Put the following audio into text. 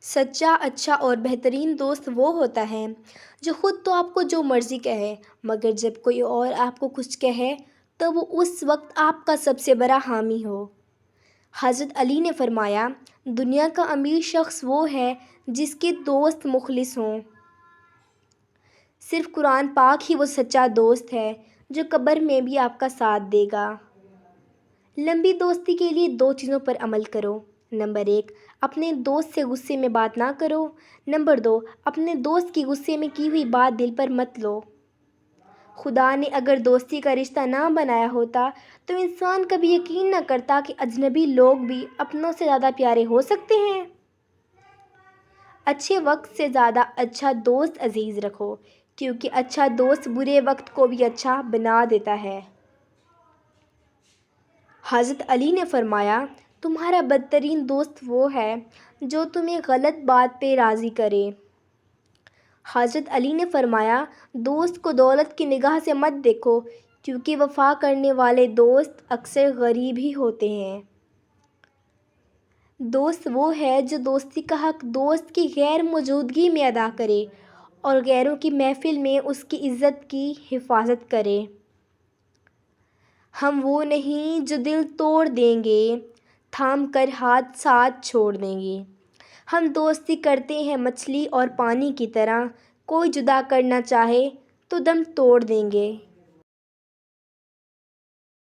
سچا، اچھا اور بہترین دوست وہ ہوتا ہے جو خود تو آپ کو جو مرضی کہے، مگر جب کوئی اور آپ کو کچھ کہے تو وہ اس وقت آپ کا سب سے بڑا حامی ہو۔ حضرت علی نے فرمایا، دنیا کا امیر شخص وہ ہے جس کے دوست مخلص ہوں۔ صرف قرآن پاک ہی وہ سچا دوست ہے جو قبر میں بھی آپ کا ساتھ دے گا۔ لمبی دوستی کے لیے 2 چیزوں پر عمل کرو۔ نمبر 1، اپنے دوست سے غصے میں بات نہ کرو۔ نمبر 2، اپنے دوست کی غصے میں کی ہوئی بات دل پر مت لو۔ خدا نے اگر دوستی کا رشتہ نہ بنایا ہوتا تو انسان کبھی یقین نہ کرتا کہ اجنبی لوگ بھی اپنوں سے زیادہ پیارے ہو سکتے ہیں۔ اچھے وقت سے زیادہ اچھا دوست عزیز رکھو، کیونکہ اچھا دوست برے وقت کو بھی اچھا بنا دیتا ہے۔ حضرت علی نے فرمایا، تمہارا بدترین دوست وہ ہے جو تمہیں غلط بات پہ راضی کرے۔ حضرت علی نے فرمایا، دوست کو دولت کی نگاہ سے مت دیکھو، کیونکہ وفا کرنے والے دوست اکثر غریب ہی ہوتے ہیں۔ دوست وہ ہے جو دوستی کا حق دوست کی غیر موجودگی میں ادا کرے اور غیروں کی محفل میں اس کی عزت کی حفاظت کرے۔ ہم وہ نہیں جو دل توڑ دیں گے، تھام کر ہاتھ ساتھ چھوڑ دیں گے۔ ہم دوستی کرتے ہیں مچھلی اور پانی کی طرح، کوئی جدا کرنا چاہے تو دم توڑ دیں گے۔